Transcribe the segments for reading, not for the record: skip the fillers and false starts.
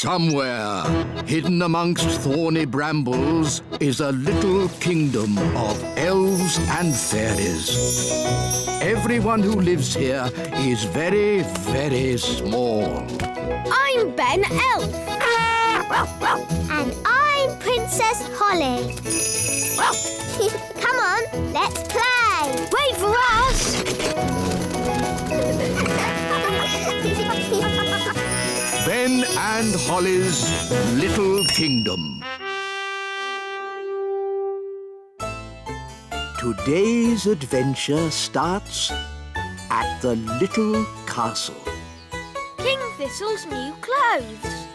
Somewhere, hidden amongst thorny brambles, is a little kingdom of elves and fairies. Everyone who lives here is very, very small. I'm Ben Elf. And I'm Princess Holly. Come on, let's play. Wait for us! Ben and Holly's Little Kingdom. Today's adventure starts at the little castle. King Thistle's new clothes.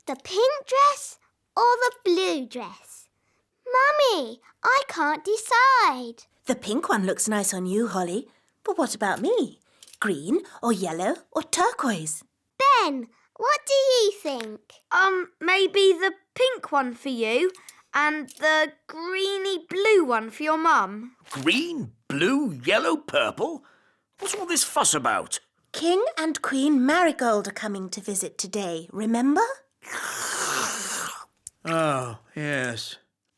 The pink dress or the blue dress? Mummy, I can't decide. The pink one looks nice on you, Holly. But what about me? Green or yellow or turquoise? Ben, what do you think? Maybe the pink one for you and the greeny blue one for your mum. Green, blue, yellow, purple? What's all this fuss about? King and Queen Marigold are coming to visit today, remember? Oh, yes.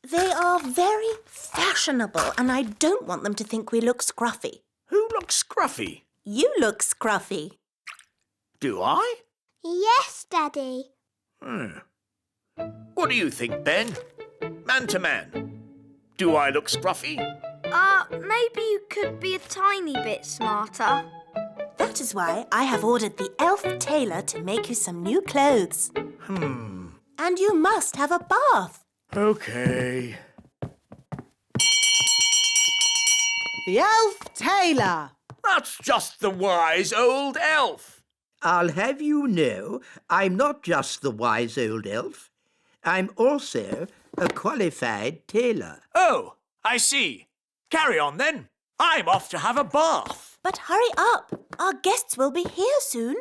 They are very fashionable and I don't want them to think we look scruffy. Who looks scruffy? You look scruffy. Do I? Yes, Daddy. What do you think, Ben? Man to man. Do I look scruffy? Maybe you could be a tiny bit smarter. That is why I have ordered the elf tailor to make you some new clothes. And you must have a bath. OK. The elf tailor. That's just the wise old elf. I'll have you know, I'm not just the wise old elf. I'm also a qualified tailor. Oh, I see. Carry on, then. I'm off to have a bath. But hurry up. Our guests will be here soon.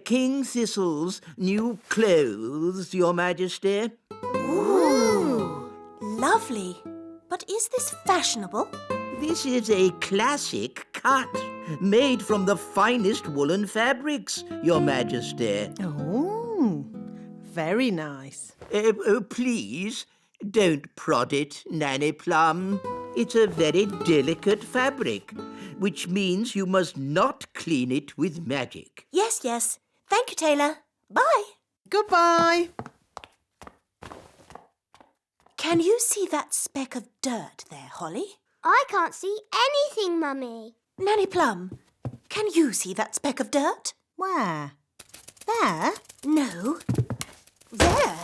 King Thistle's new clothes, Your Majesty. Ooh, lovely. But is this fashionable? This is a classic cut, made from the finest woolen fabrics, Your Majesty. Oh, very nice. Please, don't prod it, Nanny Plum. It's a very delicate fabric, which means you must not clean it with magic. Yes, yes. Thank you, tailor. Bye. Goodbye. Can you see that speck of dirt there, Holly? I can't see anything, Mummy. Nanny Plum, can you see that speck of dirt? Where? There? No. There.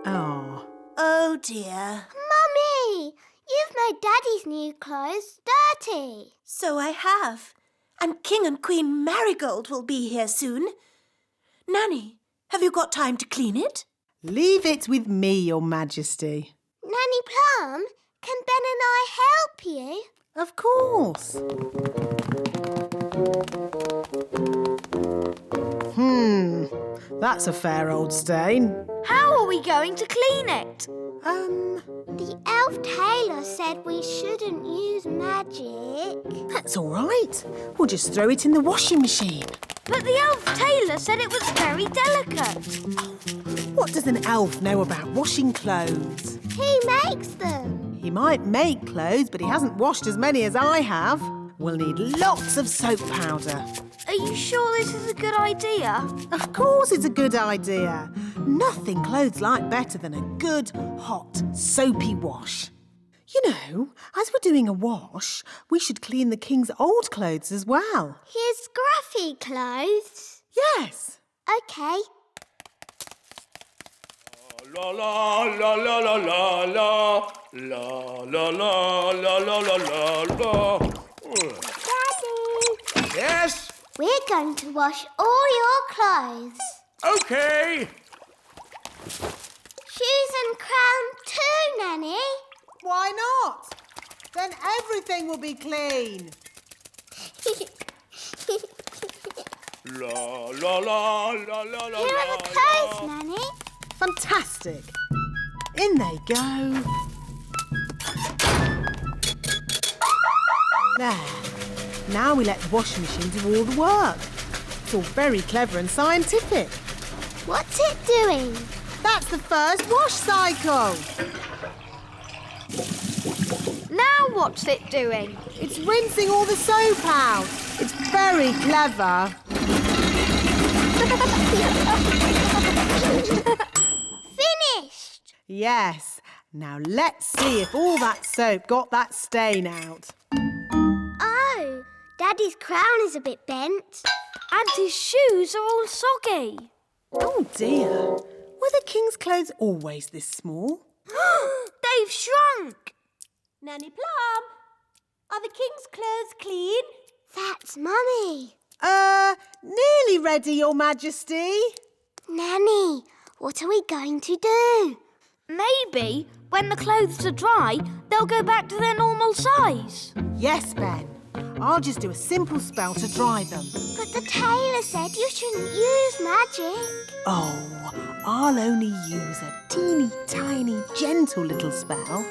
Oh. Oh, dear. Mummy, you've made Daddy's new clothes dirty. So I have. And King and Queen Marigold will be here soon. Nanny, have you got time to clean it? Leave it with me, Your Majesty. Nanny Plum, can Ben and I help you? Of course. That's a fair old stain. How are we going to clean it? The elf tailor said we shouldn't use magic. That's all right. We'll just throw it in the washing machine. But the elf tailor said it was very delicate. What does an elf know about washing clothes? He makes them. He might make clothes, but he hasn't washed as many as I have. We'll need lots of soap powder. Are you sure this is a good idea? Of course it's a good idea. Nothing clothes like better than a good, hot, soapy wash. You know, as we're doing a wash, we should clean the king's old clothes as well. His scruffy clothes? Yes. OK. La la la la la la la la la la la la la la. Daddy, Yes? we're going to wash all your clothes. OK. Shoes and crown too, Nanny. Why not? Then everything will be clean. La la la la la la. Here are the clothes, Nanny. Fantastic. In they go. There. Now we let the washing machine do all the work. all very clever and scientific. What's it doing? That's the first wash cycle. Now what's it doing? It's rinsing all the soap out. It's very clever. Finished! Yes. Now let's see if all that soap got that stain out. Oh, Daddy's crown is a bit bent. And his shoes are all soggy. Oh dear. Were the king's clothes always this small? They've shrunk. Nanny Plum, are the king's clothes clean? That's Mummy. Nearly ready, Your Majesty. Nanny, what are we going to do? Maybe when the clothes are dry, they'll go back to their normal size. Yes, Ben. I'll just do a simple spell to dry them. But the tailor said you shouldn't use magic. Oh, I'll only use a teeny tiny gentle little spell.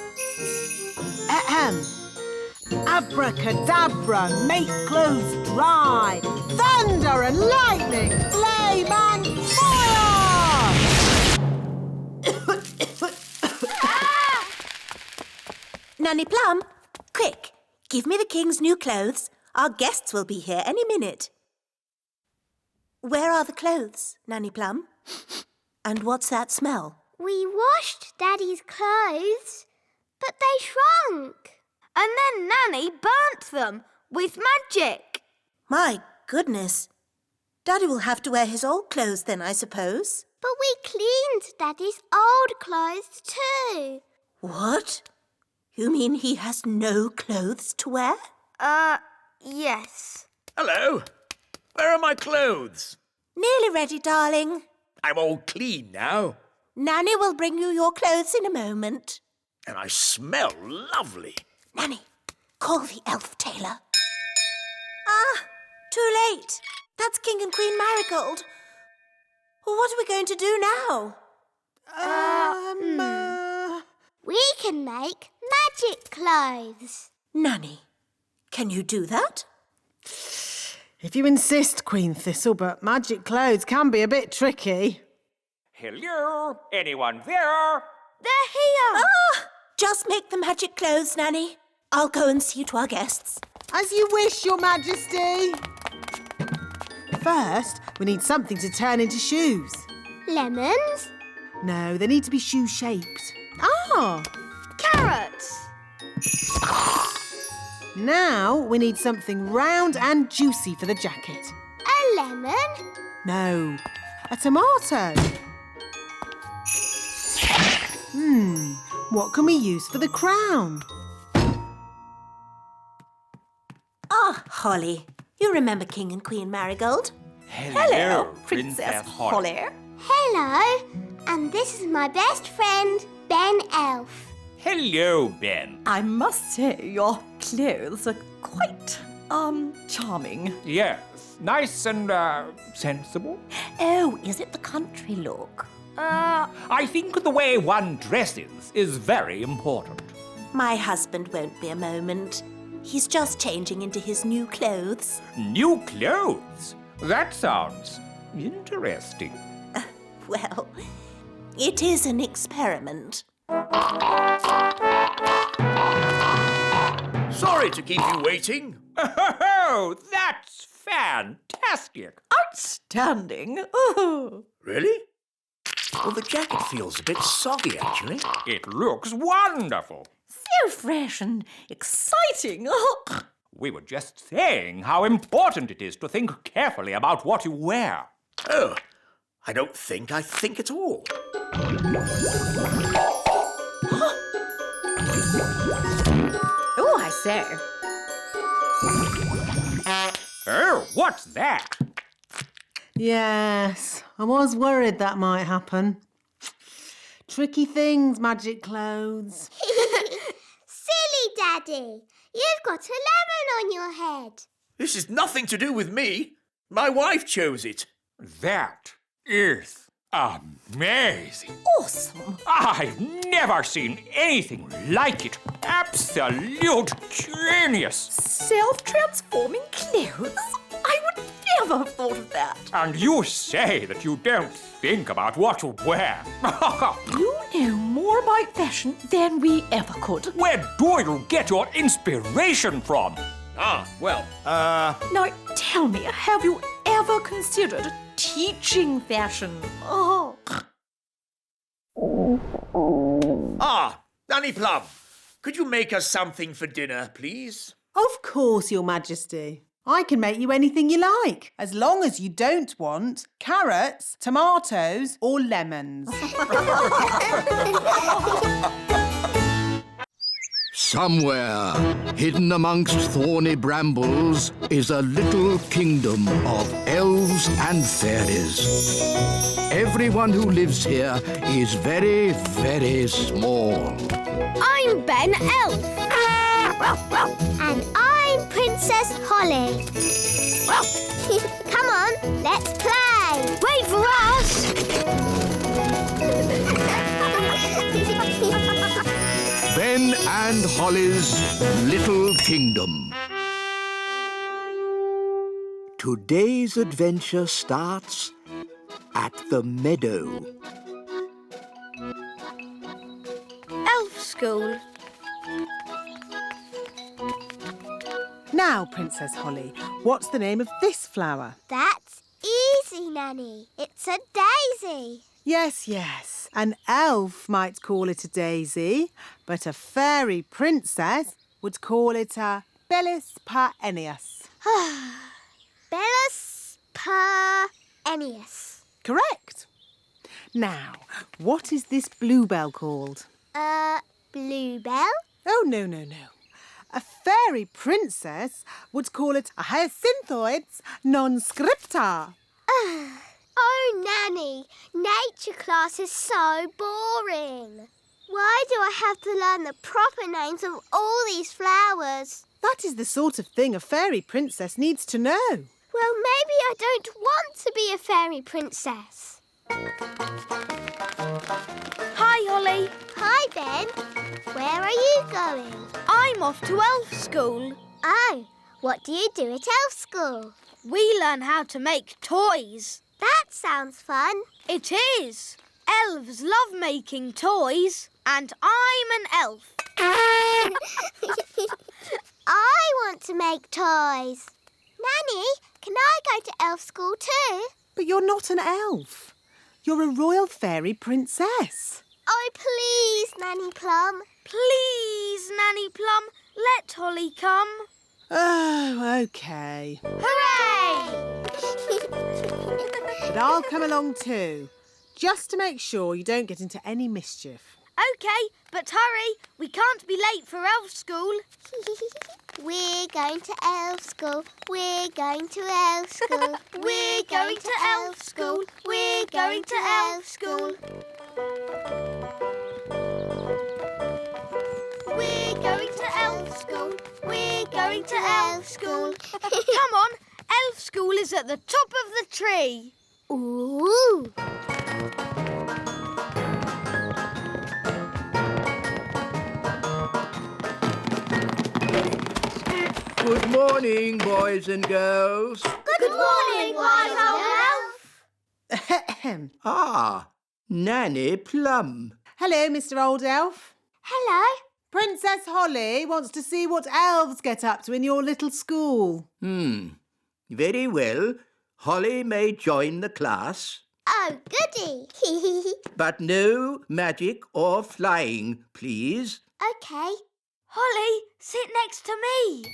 Ahem. Abracadabra, make clothes dry. Thunder and lightning, flame and fire! Nanny Plum, quick, give me the king's new clothes. Our guests will be here any minute. Where are the clothes, Nanny Plum? And what's that smell? We washed Daddy's clothes, but they shrunk. And then Nanny burnt them with magic. My goodness. Daddy will have to wear his old clothes then, I suppose. But we cleaned Daddy's old clothes too. What? You mean he has no clothes to wear? Yes. Hello. Where are my clothes? Nearly ready, darling. I'm all clean now. Nanny will bring you your clothes in a moment. And I smell lovely. Nanny, call the elf tailor. Ah, too late. That's King and Queen Marigold. Well, what are we going to do now? We can make magic clothes. Nanny, can you do that? If you insist, Queen Thistle, but magic clothes can be a bit tricky. Hello? Anyone there? They're here. Ah, just make the magic clothes, Nanny. I'll go and see to our guests. As you wish, Your Majesty. First, we need something to turn into shoes. Lemons? No, they need to be shoe-shaped. Ah! Carrots. Now we need something round and juicy for the jacket. A lemon? No, a tomato. What can we use for the crown? Ah, Holly. You remember King and Queen Marigold? Hello, Princess Holly. Hello. And this is my best friend, Ben Elf. Hello, Ben. I must say your clothes are quite, charming. Yes, nice and, sensible. Oh, is it the country look? I think the way one dresses is very important. My husband won't be a moment. He's just changing into his new clothes. New clothes? That sounds interesting. Well, it is an experiment. Sorry to keep you waiting. Oh, that's fantastic. Outstanding. Oh. Really? Well, the jacket feels a bit soggy, actually. It looks wonderful. So fresh and exciting. Oh. We were just saying how important it is to think carefully about what you wear. Oh, I don't think I think at all. Oh, I say. Oh, what's that? Yes, I was worried that might happen. Tricky things, magic clothes. Silly Daddy. You've got a lemon on your head. This is nothing to do with me. My wife chose it. That is amazing. Awesome. I've never seen anything like it. Absolute genius. Self-transforming clothes? I would ever have thought of that? And you say that you don't think about what to wear. You know more about fashion than we ever could. Where do you get your inspiration from? Now, tell me, have you ever considered teaching fashion? Oh. Nanny Plum, could you make us something for dinner, please? Of course, Your Majesty. I can make you anything you like, as long as you don't want carrots, tomatoes or lemons. Somewhere, hidden amongst thorny brambles, is a little kingdom of elves and fairies. Everyone who lives here is very, very small. I'm Ben Elf. And I'm Princess Holly. Come on, let's play. Wait for us! Ben and Holly's Little Kingdom. Today's adventure starts at the meadow. Elf school. Now, Princess Holly, what's the name of this flower? That's easy, Nanny. It's a daisy. Yes, yes. An elf might call it a daisy, but a fairy princess would call it a Bellis perennius. Bellis perennius. Correct. Now, what is this bluebell called? Bluebell? Oh, no, no, no. A fairy princess would call it a hyacinthoids non scripta. Oh, Nanny, nature class is so boring. Why do I have to learn the proper names of all these flowers? That is the sort of thing a fairy princess needs to know. Well, maybe I don't want to be a fairy princess. Hi, Holly. Hi, Ben. Where are you going? I'm off to elf school. Oh, what do you do at elf school? We learn how to make toys. That sounds fun. It is. Elves love making toys, and I'm an elf. I want to make toys. Nanny, can I go to elf school too? But you're not an elf. You're a royal fairy princess. Oh, please, Nanny Plum. Please, Nanny Plum, let Holly come. Oh, OK. Hooray! But I'll come along too, just to make sure you don't get into any mischief. OK, but hurry. We can't be late for elf school. We're going to elf school. We're going to elf school. We're going to elf school. We're going to elf school. We're going to elf school. We're going to elf school. Come on, elf school is at the top of the tree. Ooh! Good morning, boys and girls. Good morning, wise old elf. Ah, Nanny Plum. Hello, Mr. Old Elf. Hello. Princess Holly wants to see what elves get up to in your little school. Very well. Holly may join the class, Oh, goody. but no magic or flying, please. OK. Holly, sit next to me.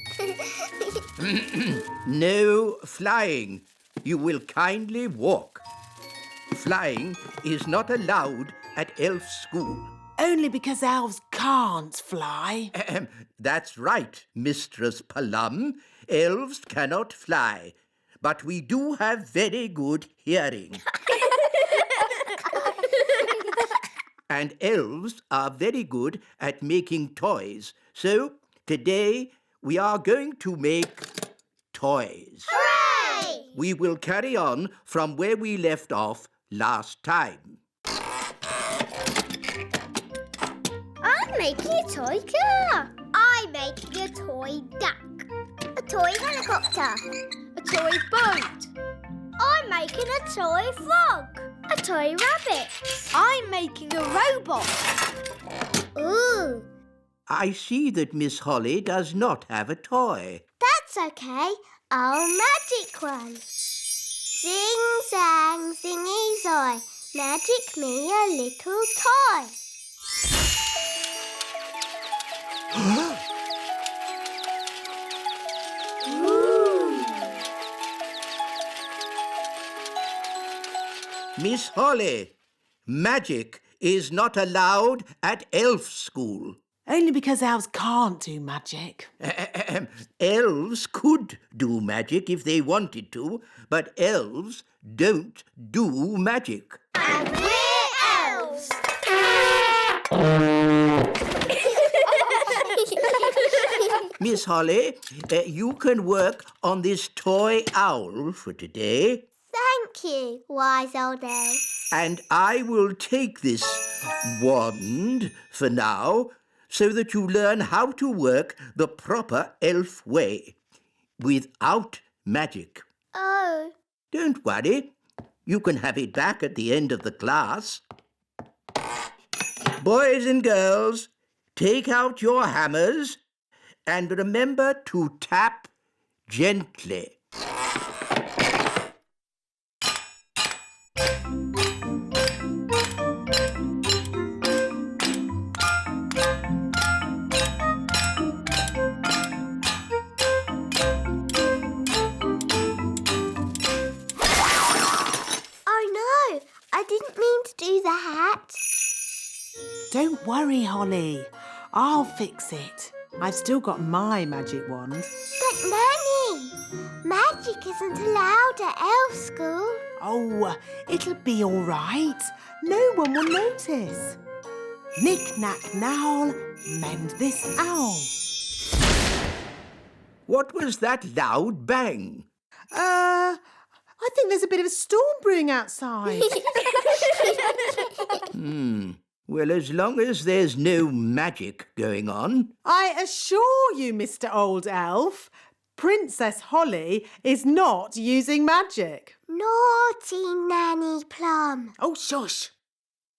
No flying. You will kindly walk. Flying is not allowed at elf school. Only because elves can't fly. That's right, Mistress Plum. Elves cannot fly, but we do have very good hearing. And elves are very good at making toys. So today we are going to make toys. Hooray! We will carry on from where we left off last time. I'm making a toy car. I'm making a toy duck. A toy helicopter. A A toy boat. I'm making a toy frog. A toy rabbit. I'm making a robot. Ooh, I see that Miss Holly does not have a toy. that's okay. I'll magic one. Zing, zang, zingy, zoy. Magic me a little toy. Miss Holly, magic is not allowed at elf school. Only because elves can't do magic. Elves could do magic if they wanted to, but elves don't do magic. And we're elves. Miss Holly, you can work on this toy owl for today, Thank you, wise old elf. and I will take this wand for now so that you learn how to work the proper elf way, without magic. Oh, Don't worry, you can have it back at the end of the class. Boys and girls, take out your hammers and remember to tap gently. oh no, I didn't mean to do that. Don't worry, Holly. I'll fix it. I've still got my magic wand. But Nanny, magic isn't allowed at elf school. Oh, it'll be all right. No one will notice. Knick-knack now, mend this owl. What was that loud bang? I think there's a bit of a storm brewing outside. Well, as long as there's no magic going on. I assure you, Mr. Old Elf, Princess Holly is not using magic. Naughty Nanny Plum. Oh, shush.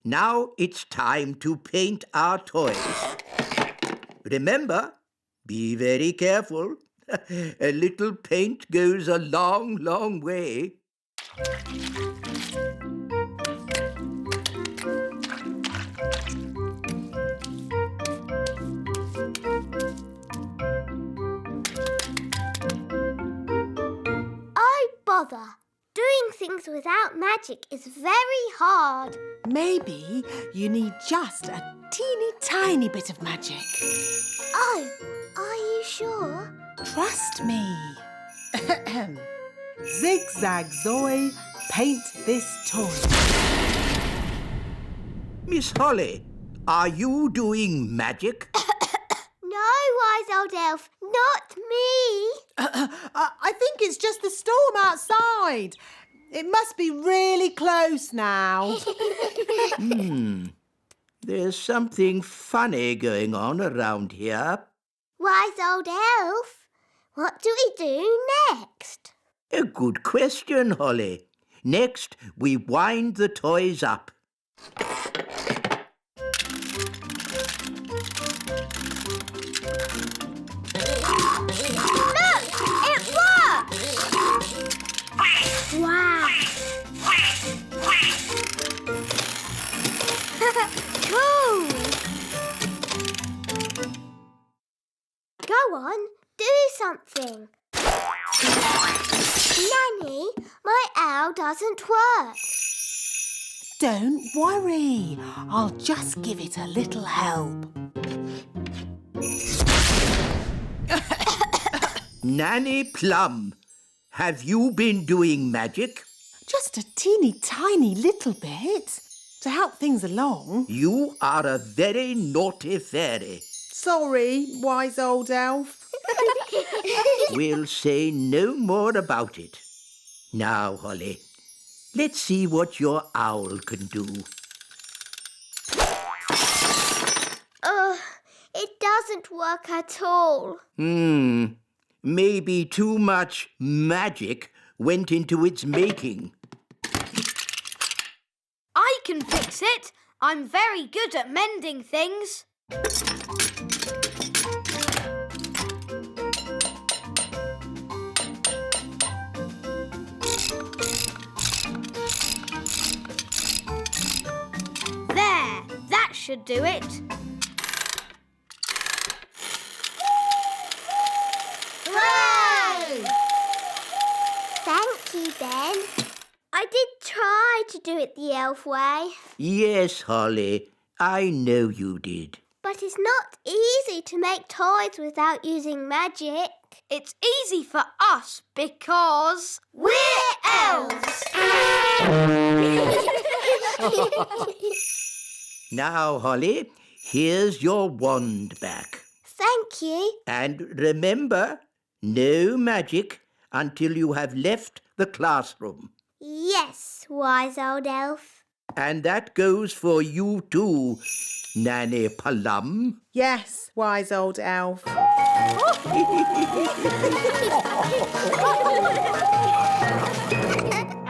Now it's time to paint our toys. Remember, be very careful. A little paint goes a long, long way. Oh, bother. Doing things without magic is very hard. Maybe you need just a teeny tiny bit of magic. Oh, are you sure? Trust me. Zigzag Zoe, paint this toy. Miss Holly, are you doing magic? No, wise old elf, not me. I think it's just the storm outside. It must be really close now. There's something funny going on around here. Wise old elf, what do we do next? A good question, Holly. Next, we wind the toys up. Look, it worked! Wow! Cool! Go on, do something. Nanny, my owl doesn't work. Don't worry. I'll just give it a little help. Nanny Plum, have you been doing magic? Just a teeny tiny little bit to help things along. You are a very naughty fairy. Sorry, wise old elf. We'll say no more about it. Now, Holly, let's see what your owl can do. It doesn't work at all. Maybe too much magic went into its making. I can fix it. I'm very good at mending things. There, that should do it. Hooray! Thank you, Ben. I did try to do it the elf way. Yes, Holly, I know you did. But it's not easy to make toys without using magic. It's easy for us because We're elves! Now, Holly, here's your wand back. Thank you. And remember, no magic until you have left the classroom. Yes, wise old elf. And that goes for you too, Nanny Plum. Yes, wise old elf.